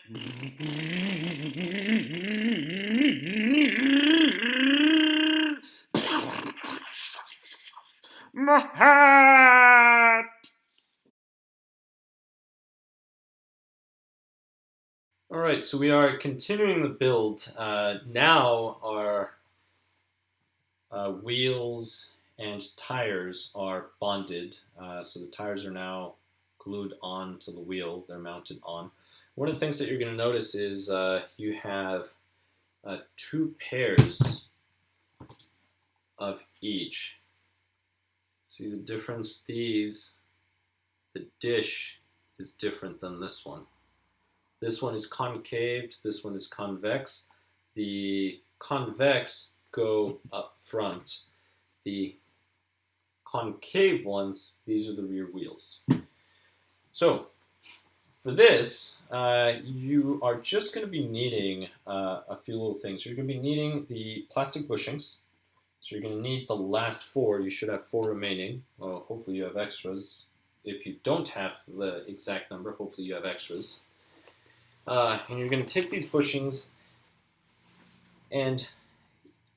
My hat! All right, so we are continuing the build. Now our wheels and tires are bonded. So the tires are now glued onto the wheel. They're mounted on. One of the things that you're going to notice is you have two pairs of each. See the difference? The dish is different than this one. This one is concave, this one is convex. The convex go up front. The concave ones, these are the rear wheels. So for this, you are just going to be needing a few little things. You're going to be needing the plastic bushings. So you're going to need the last 4. You should have 4 remaining. Well, hopefully you have extras. If you don't have the exact number, hopefully you have extras. And you're going to take these bushings, and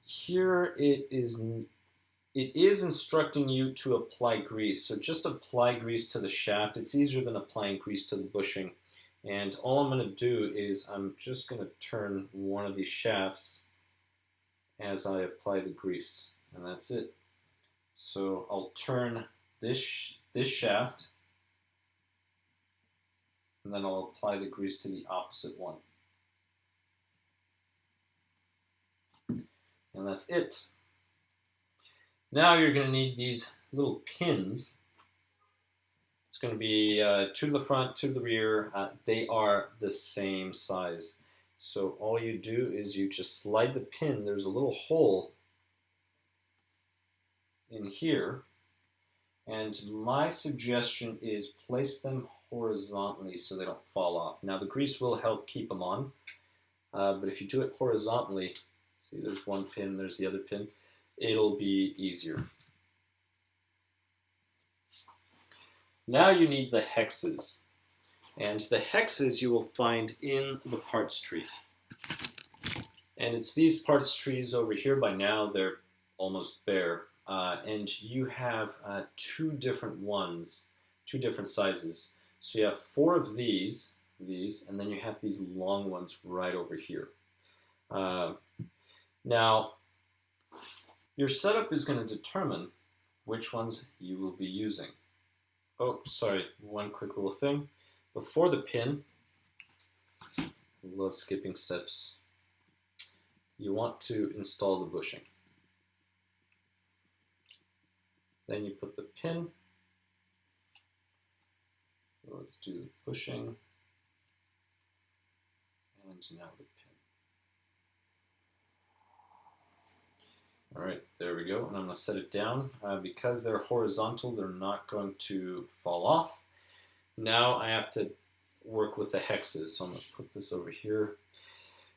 here it is instructing you to apply grease. So just apply grease to the shaft. It's easier than applying grease to the bushing. And all I'm going to do is I'm just going to turn one of these shafts as I apply the grease, and that's it. So I'll turn this shaft, and then I'll apply the grease to the opposite one. And that's it. Now you're going to need these little pins. It's going to be 2 to the front, 2 to the rear. They are the same size. So all you do is you just slide the pin. There's a little hole in here. And my suggestion is place them horizontally so they don't fall off. Now the grease will help keep them on. But if you do it horizontally, see there's one pin, there's the other pin, it'll be easier. Now you need the hexes. And the hexes you will find in the parts tree. And it's these parts trees over here. By now they're almost bare. And you have 2 different ones, 2 different sizes. So you have 4 of these, and then you have these long ones right over here. Now, your setup is going to determine which ones you will be using. Oh, sorry, one quick little thing. Before the pin, I love skipping steps, you want to install the bushing. Then you put the pin. Let's do the bushing. And now the pin. All right, there we go. And I'm going to set it down. Because they're horizontal, they're not going to fall off. Now I have to work with the hexes. So I'm going to put this over here.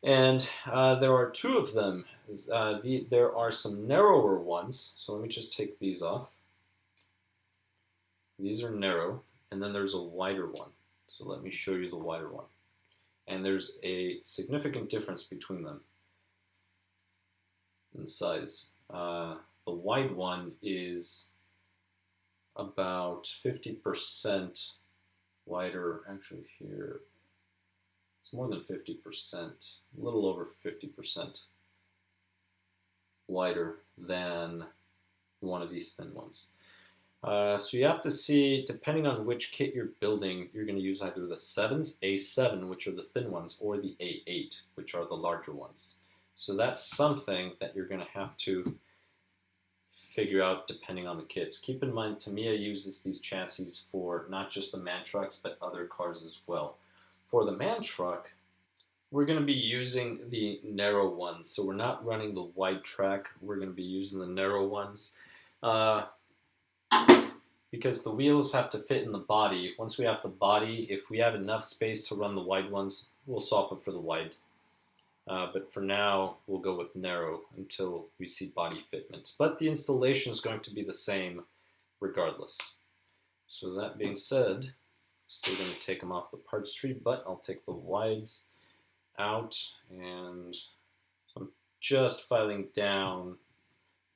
And there are 2 of them. There are some narrower ones. So let me just take these off. These are narrow. And then there's a wider one. So let me show you the wider one. And there's a significant difference between them in size. The wide one is about 50% wider. Actually here, it's more than 50%, a little over 50% wider than one of these thin ones. So you have to see, depending on which kit you're building, you're going to use either the 7s, A7, which are the thin ones, or the A8, which are the larger ones. So that's something that you're going to have to figure out depending on the kits. Keep in mind, Tamiya uses these chassis for not just the MAN trucks, but other cars as well. For the MAN truck, we're going to be using the narrow ones. So we're not running the wide track. We're going to be using the narrow ones. Because the wheels have to fit in the body. Once we have the body, if we have enough space to run the wide ones, we'll swap it for the wide. But for now, we'll go with narrow until we see body fitment. But the installation is going to be the same regardless. So that being said, Still going to take them off the parts tree, but I'll take the wides out, and so I'm just filing down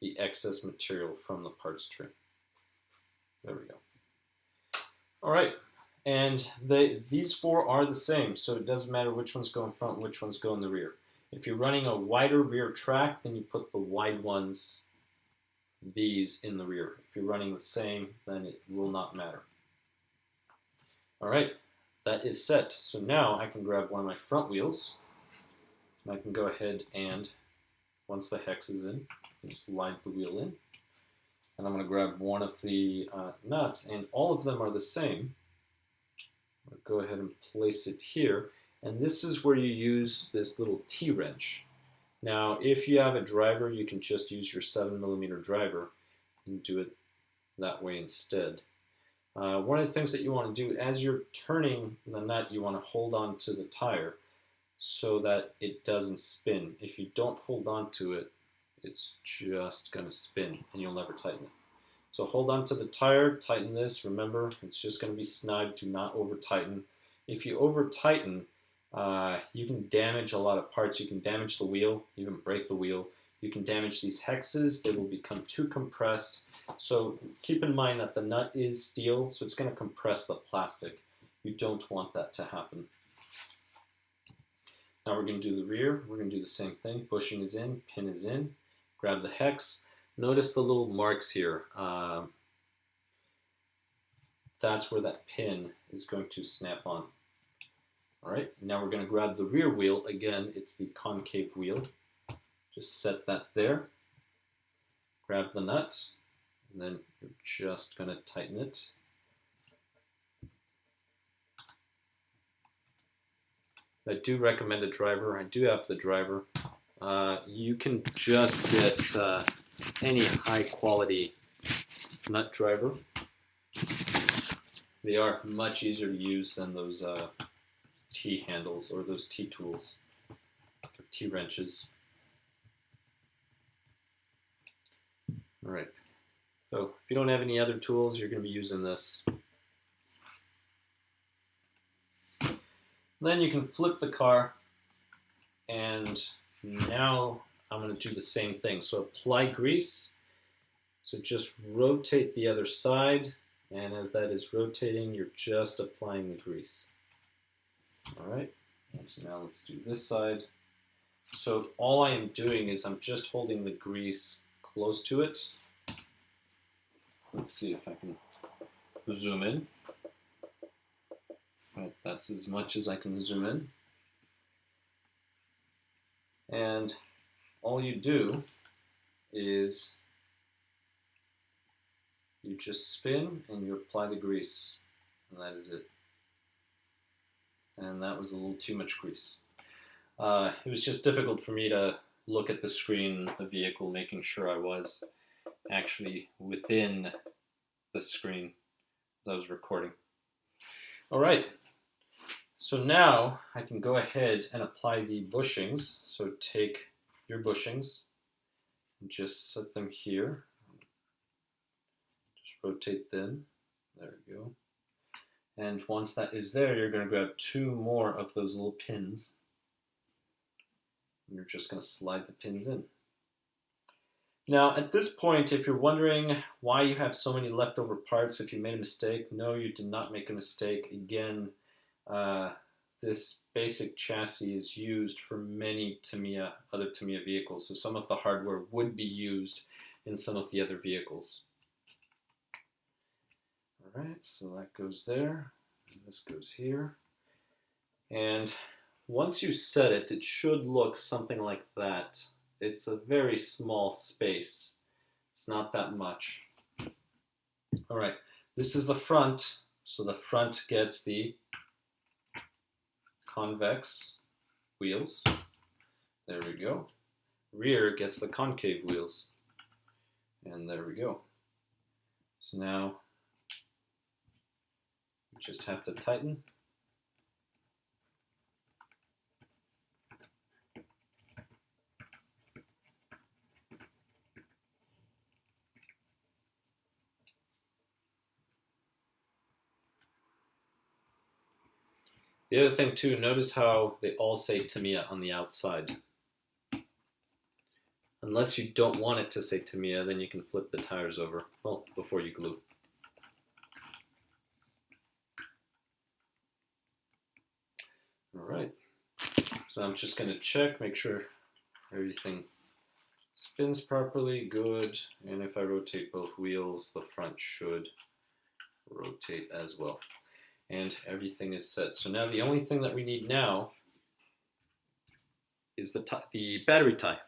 the excess material from the parts tree. There we go. All right, and these four are the same, so it doesn't matter which ones go in front, which ones go in the rear. If you're running a wider rear track, then you put the wide ones, these, in the rear. If you're running the same, then it will not matter. All right, that is set. So now I can grab one of my front wheels, and I can go ahead and, once the hex is in, slide the wheel in. And I'm going to grab one of the nuts, and all of them are the same. I'll go ahead and place it here, and this is where you use this little T-wrench. Now, if you have a driver, you can just use your 7mm driver and do it that way instead. One of the things that you want to do as you're turning the nut, you want to hold on to the tire so that it doesn't spin. If you don't hold on to it, it's just going to spin and you'll never tighten it. So hold on to the tire, tighten this. Remember, it's just going to be snug. Do not over tighten. If you over tighten, you can damage a lot of parts. You can damage the wheel, even break the wheel. You can damage these hexes. They will become too compressed. So keep in mind that the nut is steel, so it's going to compress the plastic. You don't want that to happen. Now we're going to do the rear. We're going to do the same thing. Bushing is in, pin is in. Grab the hex. Notice the little marks here. That's where that pin is going to snap on. All right, now we're going to grab the rear wheel. Again, it's the concave wheel. Just set that there. Grab the nut. And then you're just going to tighten it. I do recommend a driver. I do have the driver. You can just get any high quality nut driver. They are much easier to use than those T-handles or those T-tools or T-wrenches. All right. So if you don't have any other tools, you're going to be using this. Then you can flip the car, and now I'm going to do the same thing. So apply grease. So just rotate the other side, and as that is rotating, you're just applying the grease. All right, and so now let's do this side. So all I am doing is I'm just holding the grease close to it. Let's see if I can zoom in. Right, that's as much as I can zoom in. And all you do is you just spin and you apply the grease, and that is it. And that was a little too much grease. It was just difficult for me to look at the screen, the vehicle, making sure I was actually within the screen that I was recording. All right, so now I can go ahead and apply the bushings. So take your bushings and just set them here. Just rotate them. There we go. And once that is there, you're going to grab two more of those little pins. And you're just going to slide the pins in. Now, at this point, if you're wondering why you have so many leftover parts, if you made a mistake, no, you did not make a mistake. Again, this basic chassis is used for many Tamiya, other Tamiya vehicles. So some of the hardware would be used in some of the other vehicles. All right, so that goes there, and this goes here. And once you set it, it should look something like that. It's a very small space. It's not that much. All right, this is the front. So the front gets the convex wheels. There we go. Rear gets the concave wheels. And there we go. So now we just have to tighten. The other thing too, notice how they all say Tamiya on the outside. Unless you don't want it to say Tamiya, then you can flip the tires over, well, before you glue. All right, so I'm just going to check, make sure everything spins properly, good, and if I rotate both wheels, the front should rotate as well. And everything is set. So now the only thing that we need now is the battery tie.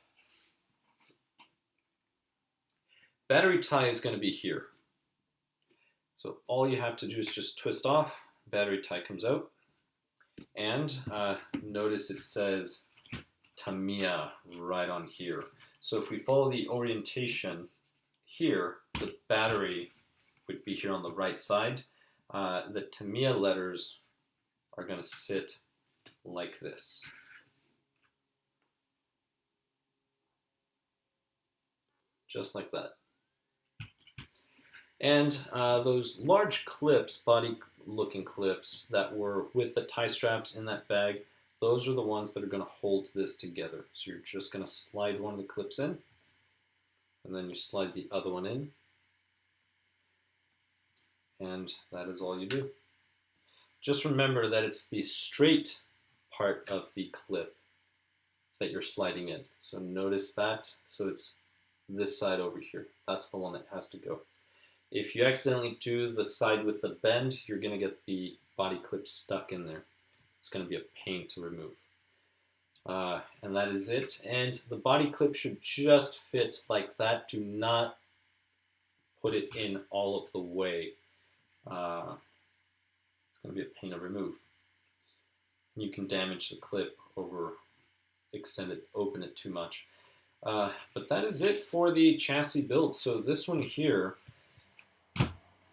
Battery tie is going to be here. So all you have to do is just twist off, battery tie comes out, and notice it says Tamiya right on here. So if we follow the orientation here, the battery would be here on the right side. The Tamiya letters are going to sit like this. Just like that. And those large clips, body-looking clips that were with the tie straps in that bag, those are the ones that are going to hold this together. So you're just going to slide one of the clips in, and then you slide the other one in, and that is all you do. Just remember that it's the straight part of the clip that you're sliding in. So notice that. So it's this side over here. That's the one that has to go. If you accidentally do the side with the bend, you're going to get the body clip stuck in there. It's going to be a pain to remove. And that is it. And the body clip should just fit like that. Do not put it in all of the way. It's going to be a pain to remove. You can damage the clip over extend it, open it too much. But that is it for the chassis build. So this one here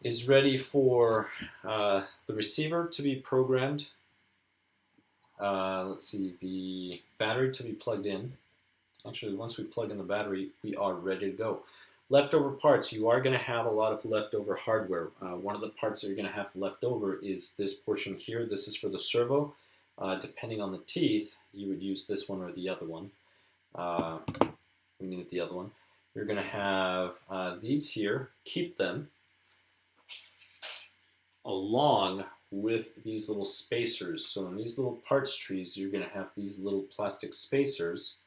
is ready for the receiver to be programmed. Let's see, the battery to be plugged in. Actually, once we plug in the battery, we are ready to go. Leftover parts, you are going to have a lot of leftover hardware. One of the parts that you're going to have left over is this portion here. This is for the servo. Depending on the teeth, you would use this one or the other one. We need the other one. You're going to have these here. Keep them along with these little spacers. So in these little parts trees, you're going to have these little plastic spacers.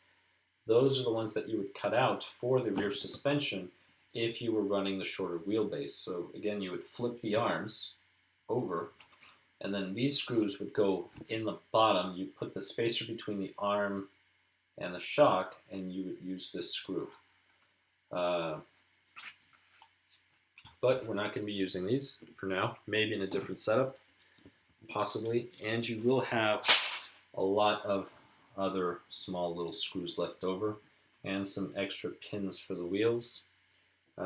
Those are the ones that you would cut out for the rear suspension if you were running the shorter wheelbase. So again, you would flip the arms over, and then these screws would go in the bottom. You put the spacer between the arm and the shock, and you would use this screw. But we're not going to be using these for now. Maybe in a different setup, possibly. And you will have a lot of other small little screws left over and some extra pins for the wheels.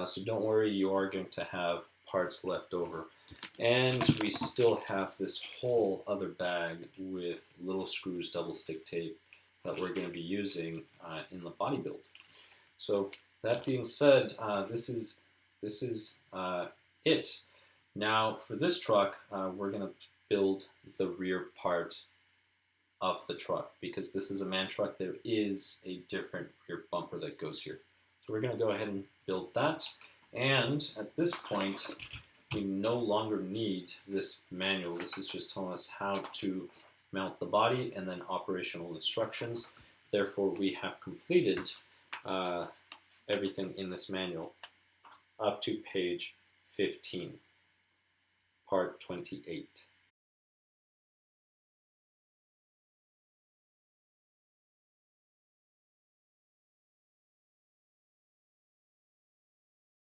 So don't worry, you are going to have parts left over. And we still have this whole other bag with little screws, double stick tape that we're going to be using in the body build. So that being said, this is it. Now for this truck, we're going to build the rear part of the truck. Because this is a man truck, there is a different rear bumper that goes here. So we're going to go ahead and build that. And at this point, we no longer need this manual. This is just telling us how to mount the body and then operational instructions. Therefore, we have completed everything in this manual up to page 15, part 28.